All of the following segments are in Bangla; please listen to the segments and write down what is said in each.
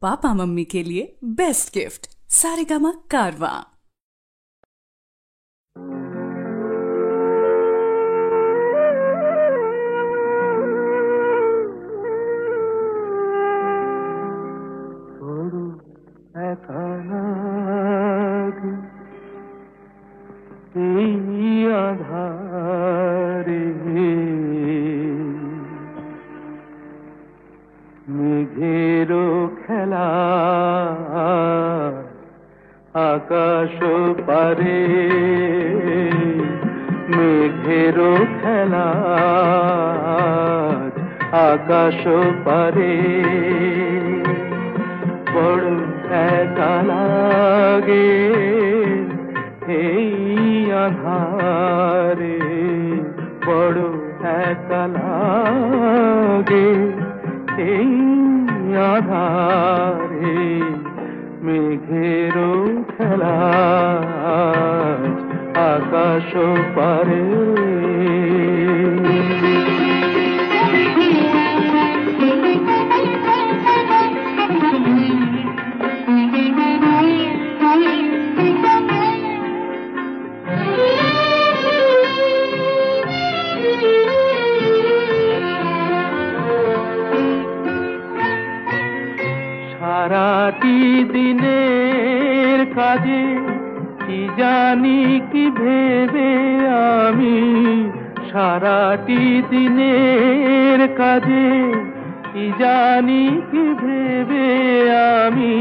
पापा मम्मी के लिए बेस्ट गिफ्ट सारेगामा कारवां। মেঘেরো খেলা আকাশ পারে, মেঘেরো খেলা আকাশ পারে, বড় একা লাগে এই আধারে, বড় একা লাগে এই আধারে, মেঘেরো খেলা আকাশ পারে। সারাটি দিনের কাজে কি জানি কি ভেবে আমি, সারাটি দিনের কাজে কি জানি কি ভেবে আমি,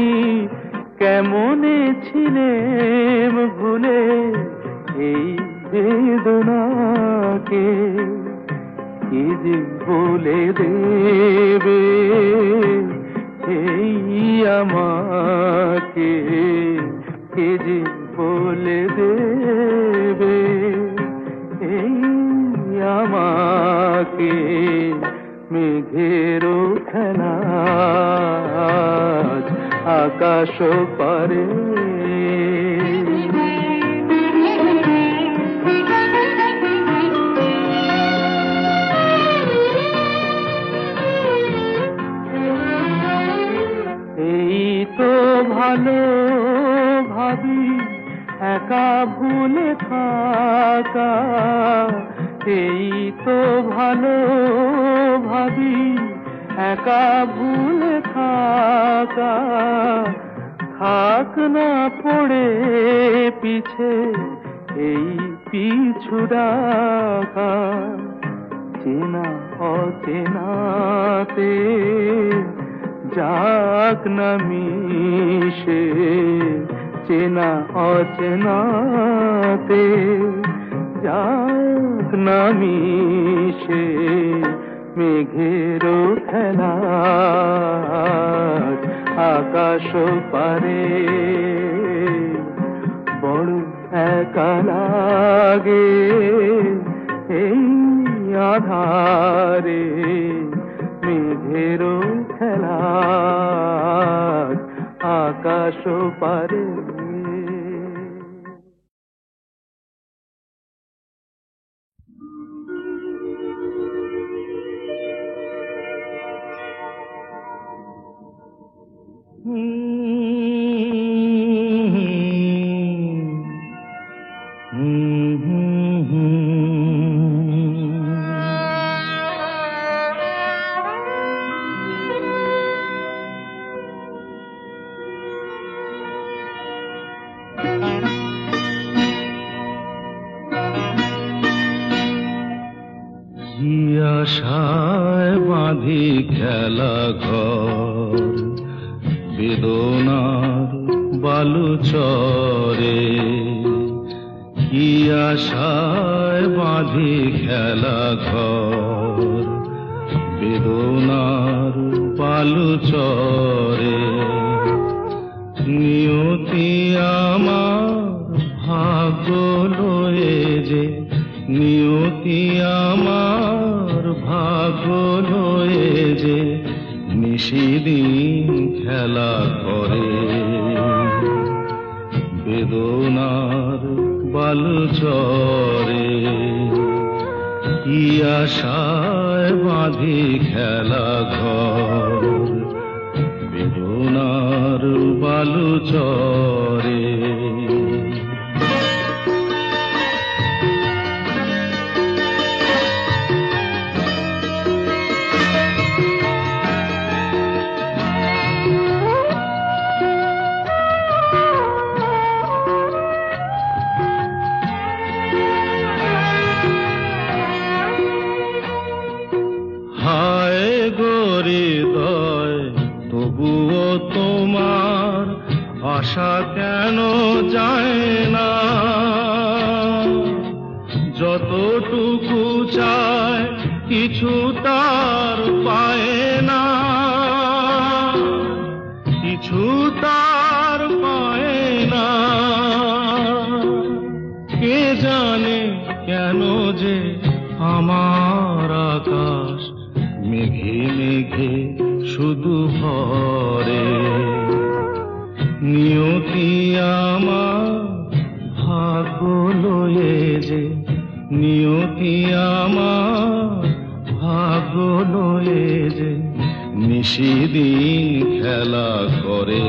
কেমনে ছিলেম ভুলে এই বেদনাকে, কি যে বলে দেবে এই আমাকে, কে যে বলে দেবে এই আমাকে, মেঘেরো খেলা আকাশ পারে। ভালো ভাবি একা ভুলে থাকা, এই তো ভালো ভাবি একা ভুলে থাকা, থাক না পড়ে পিছে এই পিছু ডাকা, চেনা অচেনাতে যাক না মিশে, চেনা অচেনাতে যাক না মিশে, মেঘেরো খেলা আকাশ পারে, বড় একা লাগে এই আধারে, মেঘেরো খেলা আকাশ পারে। আশায় বাঁধি খেলা ঘর বেদনার বালুচরে, কি আশায় বাঁধি খেলা ঘর বেদনার বালুচরে, নিয়তি আমার ভাগ্য লয়ে যে, নিয়তি আমার ভাগ্য লয়ে যে, নিশিদিন খেলা করে বেদনার বালুচরে, কি আশায় বাঁধি খেলা ঘর বেদনা বালুচরে। হায় হৃদয় তবুও তোমার আশা কেন যায় না? যতটুকু চায় কিছু তার পায় না, কিছু তার পায় না। কে জানে কেন যে আমার আকাশ মেঘে মেঘে শুধু ভরে। নিয়তি আমার ভাগ্য লয়ে যে, নিয়তি আমার ভাগ্য লয়ে যে নিশিদিন খেলা করে।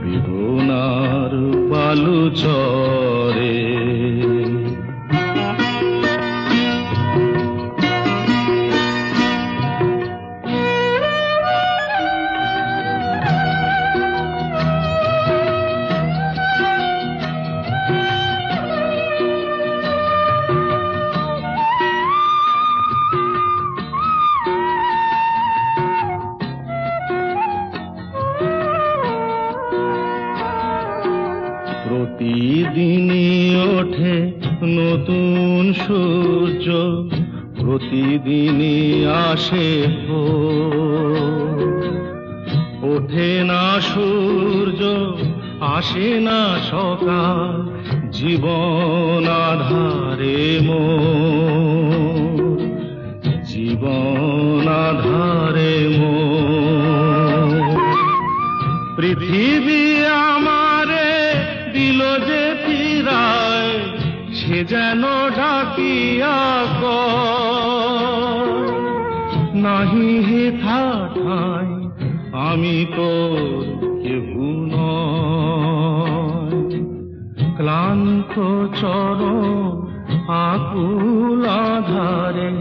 বেদনার বালুচরে। প্রতিদিনই ওঠে নতুন সূর্য, প্রতিদিনই আসে ভোর। ওঠে না সূর্য, আসে না সকাল, জীবন আধারে মোর, জীবন আধারে মোর। পৃথিবী আমারে দিল যে ফিরায়, সে যেন ডাকিয়া কয়, নাহি হেথা ঠাই আমি তোর কেহু নয়। ক্লান্ত চরণ আকুল আধারে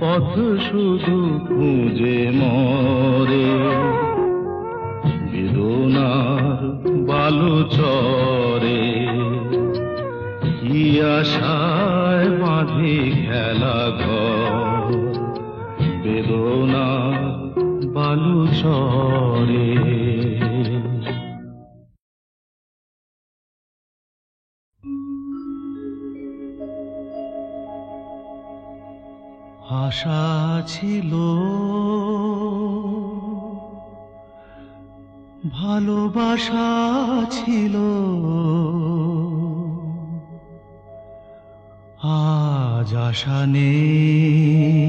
পথ শুধু খুঁজে মরে। বেদনার বালুচরে কি আশায় বাঁধি খেলা ঘর। বেদনার বালুচরে। আশা ছিল, ভালোবাসা ছিল, আজ আশা নেই,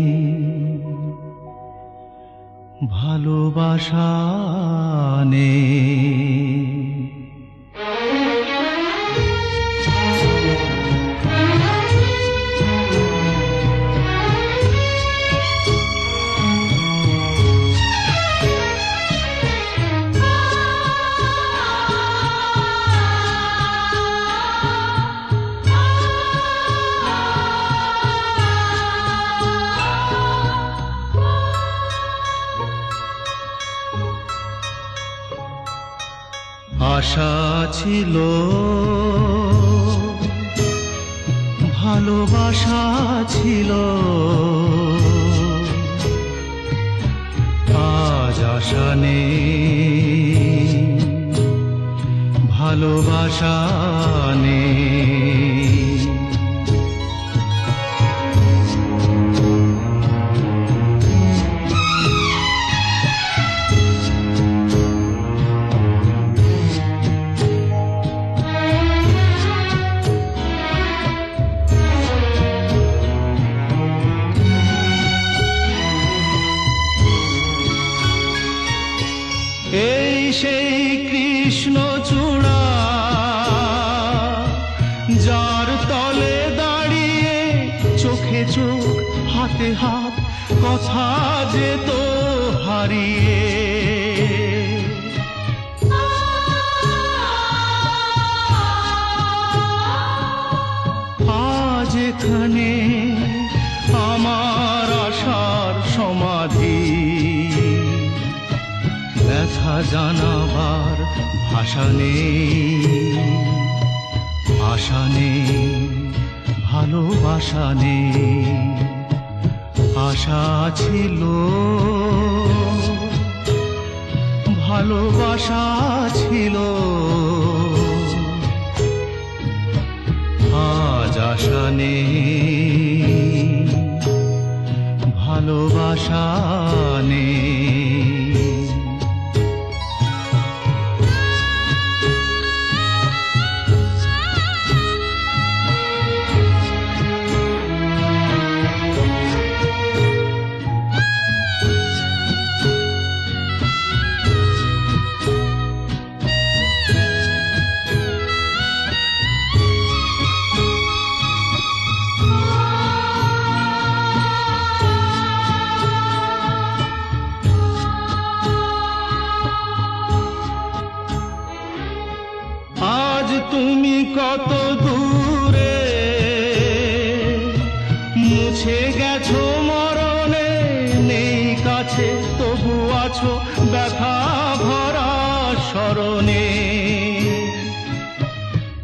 ভালোবাসা নেই। আশা ছিল, ভালোবাসা ছিল, আজ আশা নেই, ভালোবাসা নেই। এই সেই কৃষ্ণচূড়া, যার তলে দাঁড়িয়ে চোখে চোখ হাতে হাত কথা যেত হারিয়ে। কথা জানাবার ভাষা নেই, আশা নেই, ভালোবাসা নেই। আশা ছিল, ভালোবাসা ছিল, আজ আশা নেই, ভালোবাসা নেই। তুমি কত দূরে মুছে গেছো মরণে, নেই কাছে তবু আছো ব্যথা ভরা স্মরণে।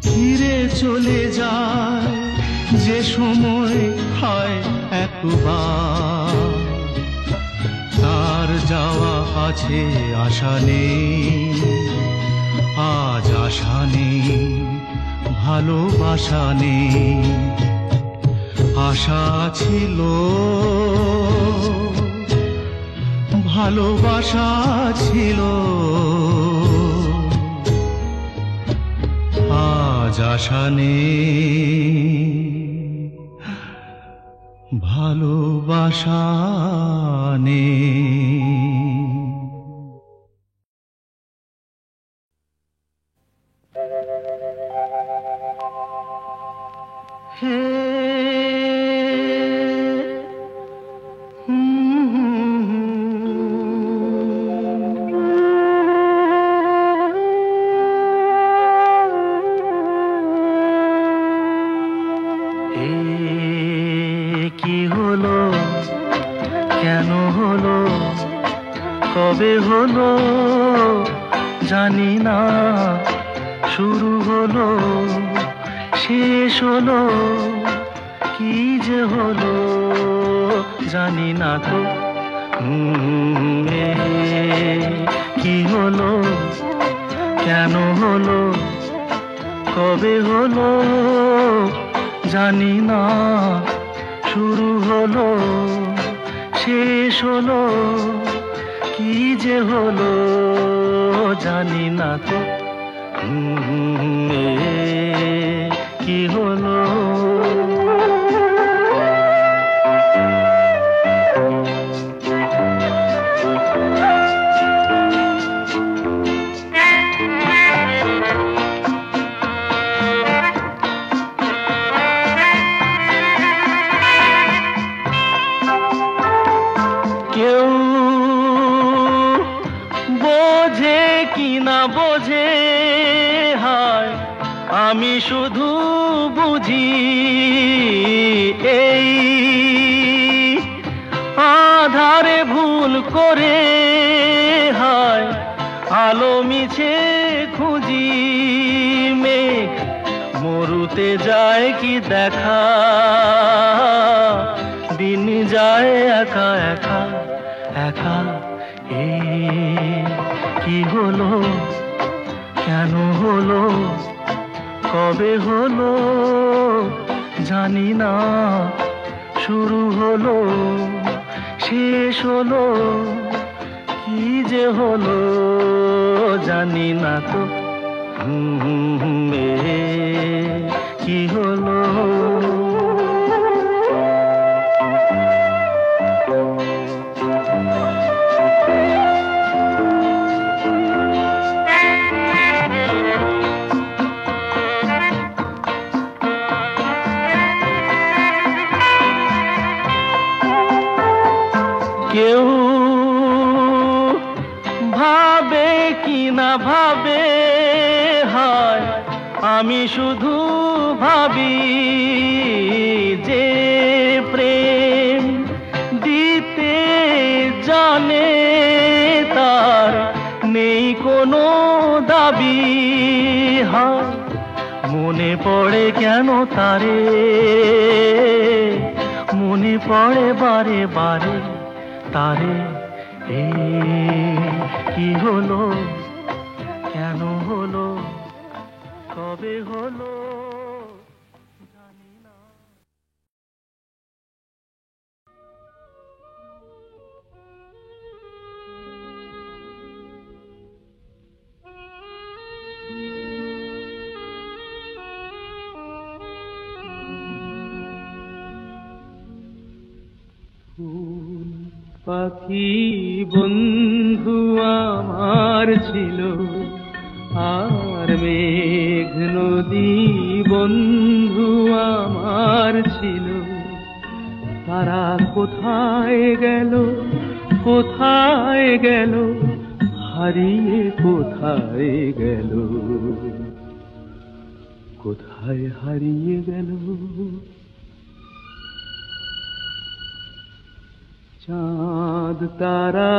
ফিরে চলে যায় যে সময় হয় একবার, তার যাওয়া আছে আশা নেই, আজ আশা নেই, ভালোবাসা নেই। আশা ছিল, ভালোবাসা ছিল, আজ আশা নেই, ভালোবাসা নেই। কি হলো, কেন হলো, কবে হলো জানি না, শুরু হলো শেষ হলো, কি যে হলো জানি না তো। কি হলো, কেন হলো, কবে হলো জানি না, শুরু হলো শেষ হলো, কি যে হলো জানি না তো। কি হলো, কেউ বোঝে কি না বোঝে, হায় আমি শুধু বুঝি এই আধারে ভুল করে, হায় আলো মিছে খুঁজি। মেঘ মরুতে যায় কি দেখা, দিন যায় একা একা একা। কি হলো, কেন হলো, কবে হলো জানি না, শুরু হলো শেষ হলো, কি যে হলো জানি না তো। কি হলো, কেউ ভাবে কি না ভাবে, হায় আমি শুধু ভাবি যে প্রেম দিতে জানে তার নেই কোনো দাবি হয় মনে পড়ে কেন তারে মনে পড়ে বারে বারে তারে কি হলো কেন হলো কবে হলো জানি না। পাখি বন্ধু আমার ছিল আর মেঘ নদী বন্ধু আমার ছিল তারা কোথায় গেল হারিয়ে কোথায় গেল কোথায় হারিয়ে গেল চাঁদ তারা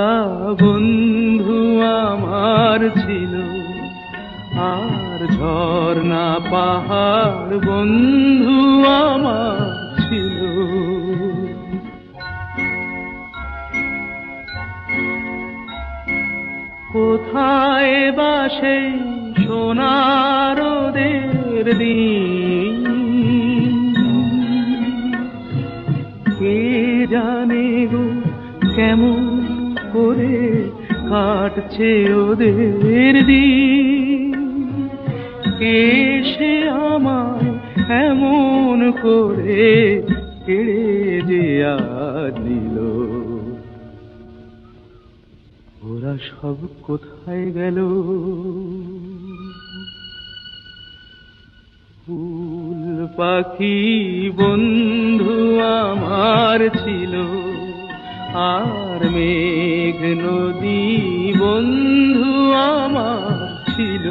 বন্ধু আমার ছিল আর ঝর্ণা পাহাড় বন্ধু আমার ছিল কোথায় বা সেই সোনার রোদের দিন কে জানে গো কেমন করে কাটছে ওদের দিন কে সে আমায় এমন করে কেড়ে যে আজ নিল ওরা সব কোথায় গেল ফুল পাখি বন্ধু আমার ছিল আর মেঘ নদী বন্ধু আমার ছিল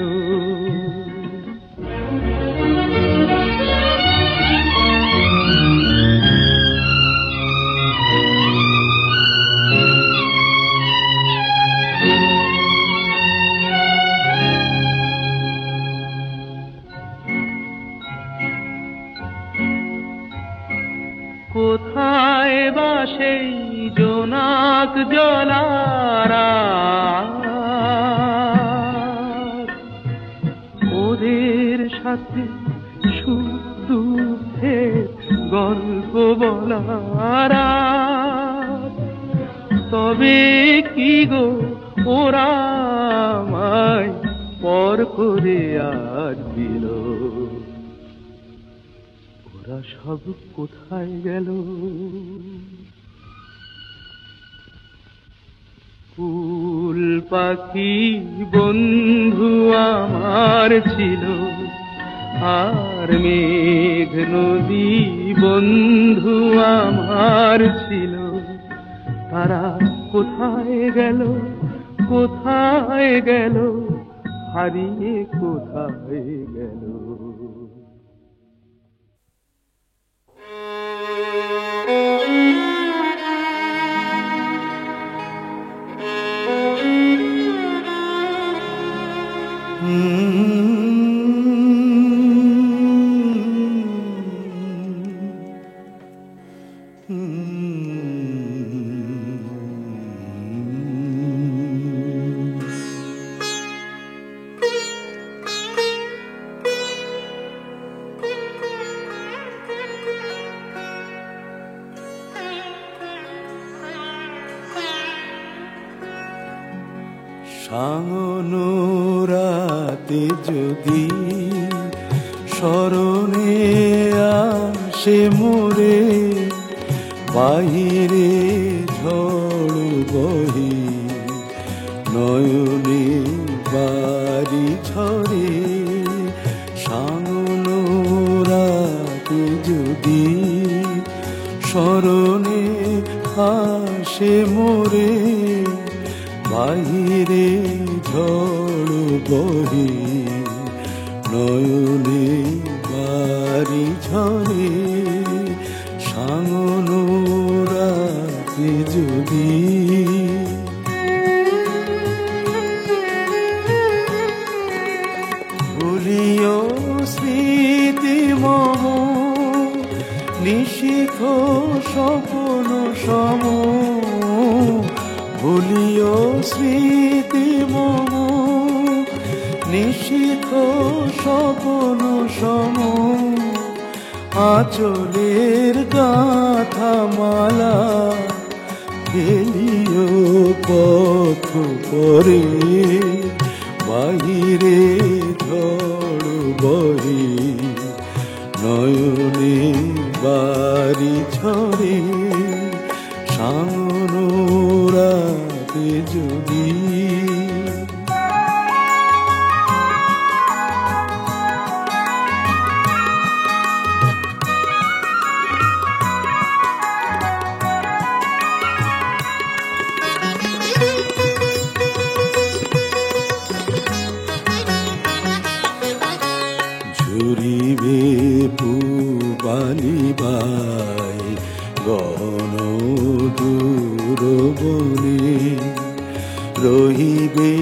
কোথায় বা সেই জোনাক জলারা ওদের সাথে সুখ-দুঃখের গল্প বলারা তবে কি গো ওরা আমায় পর করে আজ দিল ওরা সব কোথায় গেল ফুল পাখি বন্ধু আমার ছিল আর মেঘ নদী বন্ধু আমার ছিল তারা কোথায় গেল হারিয়ে কোথায় গেল সাঙ্গনো রাতে যদি স্মরণে আসে মোরে বাহিরে ঝড় বহি নয়নে বাড়ি ঝরে সাঙ্গনো রাতে যদি স্মরণে আসে মোরে বাহিরে ঝড় বহি নয়নে বাড়ি ঝরে সাঙ্গনো রাতে যদি মম নিশীথ স্বপন সম আঁচলের গাথা মালা ফেলিও পথ পরে বাহিরে ঝড় বহে নয়নে বাড়ি ঝরে সামনোরাতে যদি ঝুরিবে পুবালিবাই গণ দূর বনে রহিবে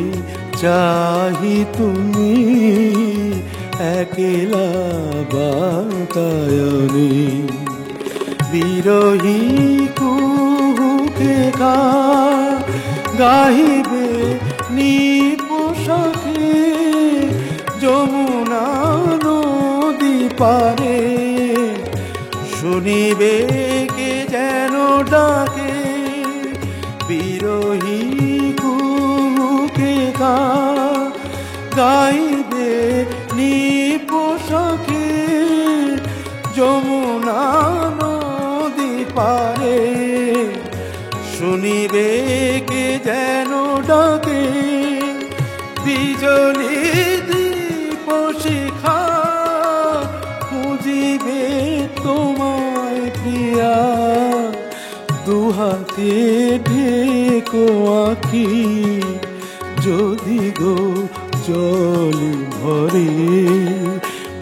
চাহি তুমি একলা বাতায়নে বিরহী কুহুকে গাহিবে নিপোষাকে যমুনা নদী পারে শুনিবে কে যেন ডাকে বিরহী কুহুকে গাইবে নিপোষাকে যমুনা নদী পারে শুনিবে কে যেন ডাকে বিজলি শিখা খুঁজিবে তোমায় প্রিয়া দুহাতে ঢেকো আঁখি যদি গো জল ভরে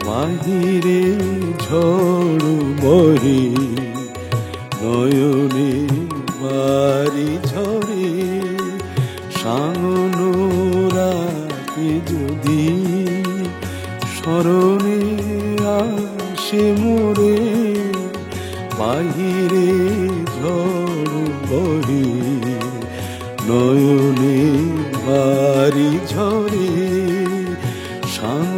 বাহিরে ঝড় বহে নয়নে বাড়ি ঝরে সামনোরাতে যদি স্মরণে আসে মোরে বাহিরে ঝড় বহে নয়নে বাড়ি ঝরে সামনোরাতে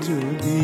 যদি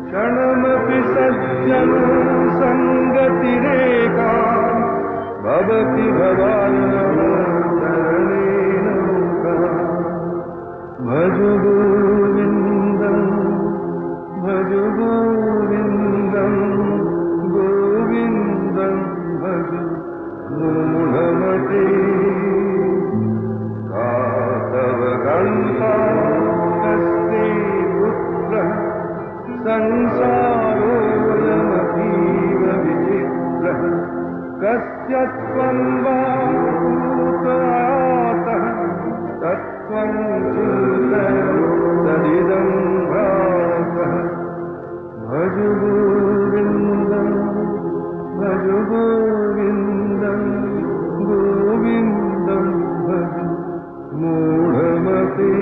क्षणमपि सज्जन संगतिरेका भवति भवान्नवतरणेन मुखा भज गोविन्दं भज गोविन्दं गोविन्दं भज मूढमते तव गन्ता कस्ते पुत्रः संसारोऽयमतीव विचित्रः कस्य त्वं वा भूतयातः तत्त्वं चिन्तय तदिदं भ्रातः भज गोविन्दं भज गोविन्दं गोविन्दं भज मूढमते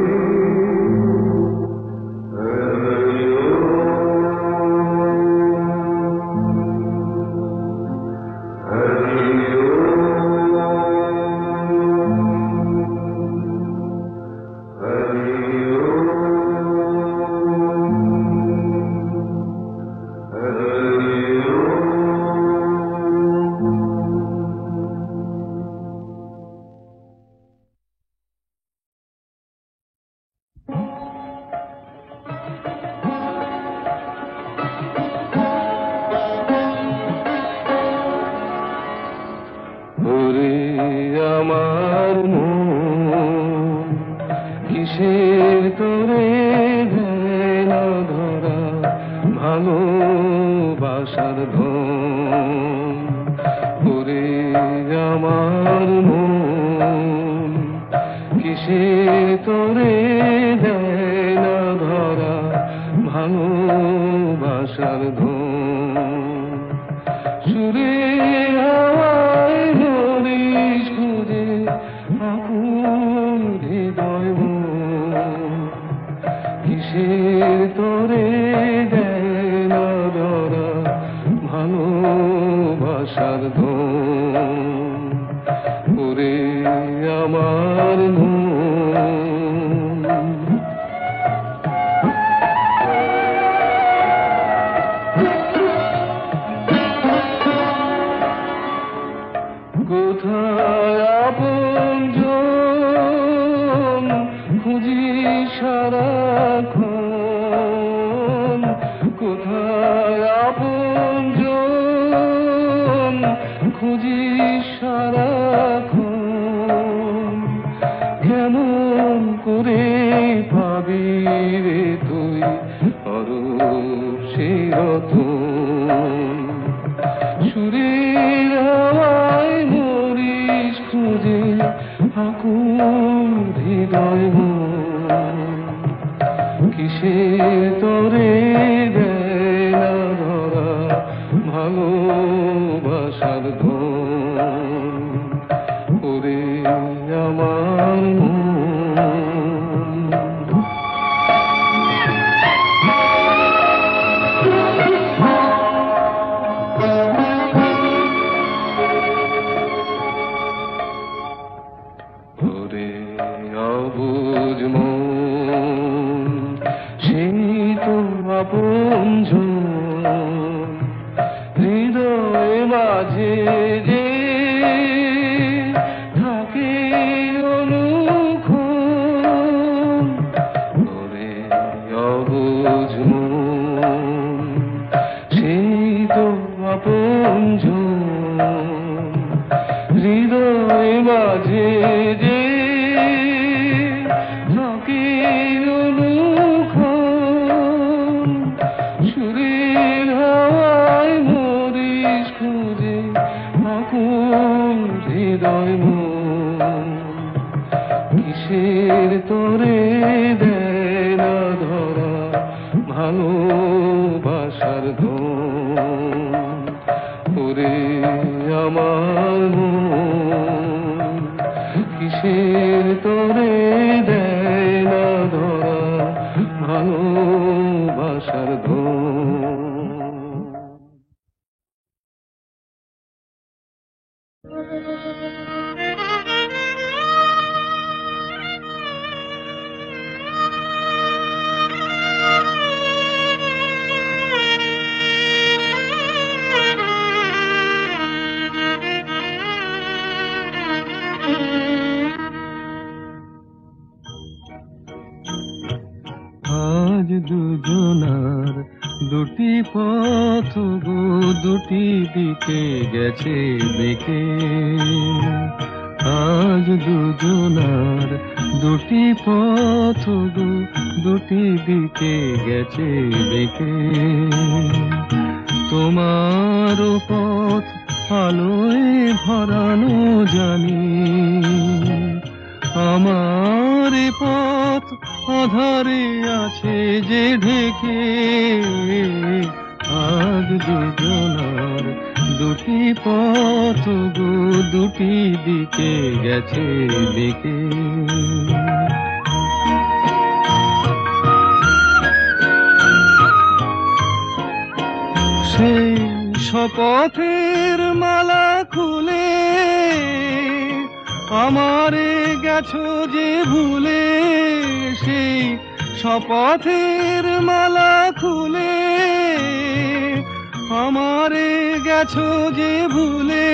আলোয় ভরানো জানি। আমার এ পথ আধারে আছে যে ঢেকে, আজ দুজনার দুটি পথ গো দুটি দিকে গেছে বেঁকে। সেই শপথের মালা খুলে আমারে গেছো যে ভুলে, সেই শপথের মালা খুলে আমারে গেছো যে ভুলে।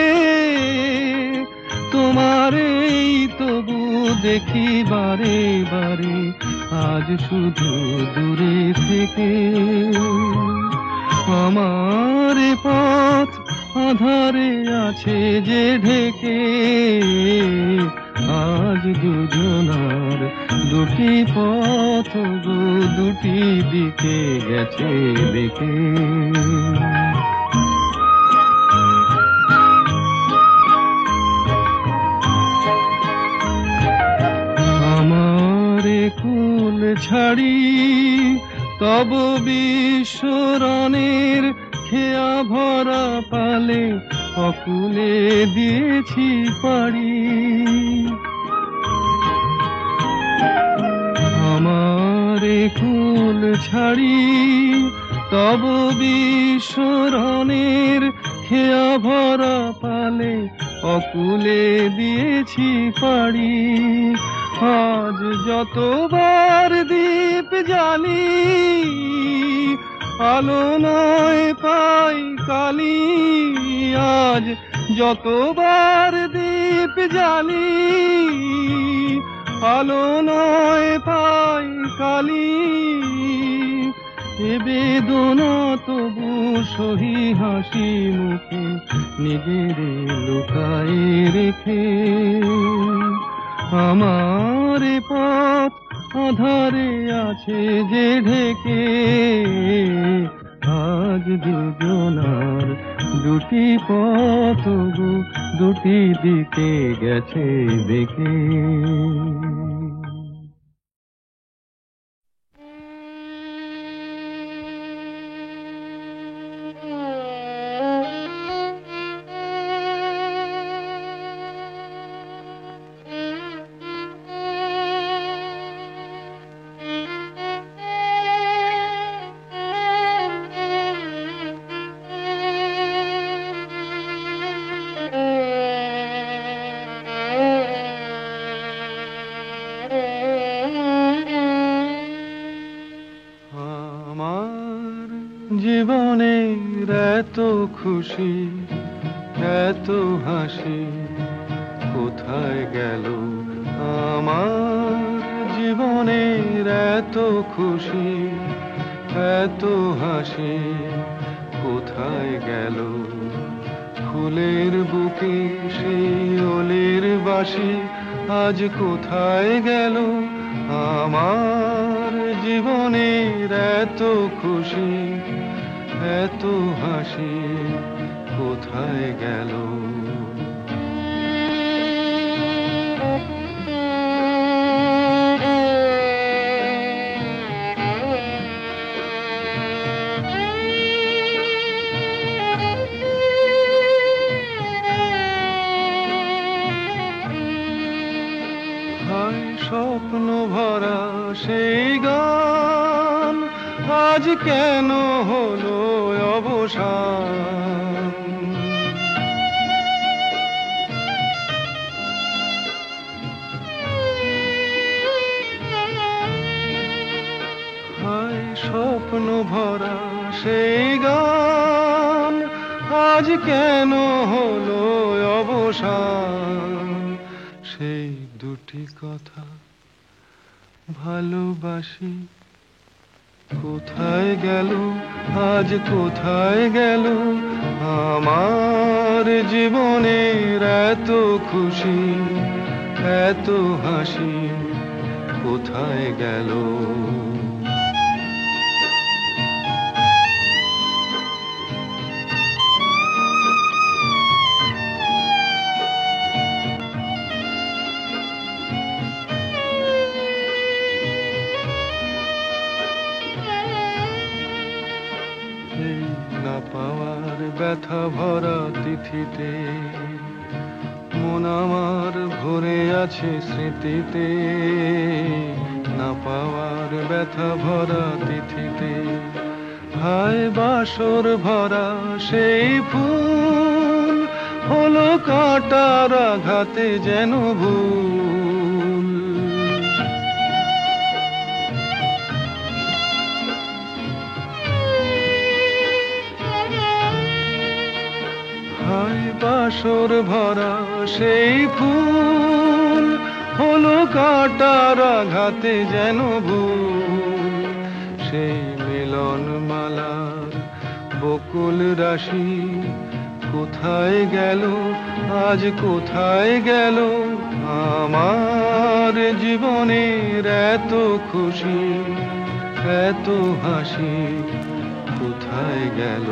তোমারেই তবু দেখি বারে বারে আজ শুধু দূরে থেকে। আমার পথ আধারে আছে যে ঢেকে, আজ দুজনার দুটি পথ গো দুটি দিকে গেছে বেঁকে। আমার কুল ছাড়ি তব বিশ্বরণের খেয়া ভরা পালে অকুলে দিয়েছি পাড়ি। আমার কুল ছাড়ি তব বিশ্বরণের খেয়া ভরা পালে অকুলে দিয়েছি পাড়ি। আজ যতবার দীপ জ্বালি আলো নয় পাই কালি। আজ যতবার দীপ জ্বালি আলো নয় পাই কালি। এ বেদনা তবু সহি হাসি মুখে নিজের লুকায়ে রেখে। আমার পথ আধারে আছে যে ঢেকে, আজ দুজনার দুটি পথ গো দুটি দিকে গেছে বেঁকে। জীবনের এত খুশি এত হাসি কোথায় গেল আমার। জীবনের এত খুশি এত হাসি কোথায় গেল। ফুলের বুকে সেই ওলের বাসি আজ কোথায় গেল আমার। জীবনের এত খুশি এত হাসি কোথায় গেল। হায় স্বপ্ন ভরা সেই গান আজ কেন হলো অবসান। হায় স্বপ্ন ভরা সেই গান আজ কেন হলো অবসান। সেই দুটি কথা ভালোবাসি কোথায় গেল আজ কোথায় গেল আমার। জীবনের এত খুশি এত হাসি কোথায় গেল। ভরা তিথিতে, মন আমার ভরে আছে স্মৃতিতে, না পাওয়ার ব্যথা ভরা তিথিতে। হায় বাসর ভরা সেই ফুল হলো কাঁটার আঘাতে যেন ভুল। হায় বাসর ভরা সেই ফুল হলো কাঁটার আঘাতে যেন ভুল। সেই মিলন মালার বকুল রাশি কোথায় গেল, আজ কোথায় গেল? আমার জীবনের এত খুশি, এত হাসি কোথায় গেল?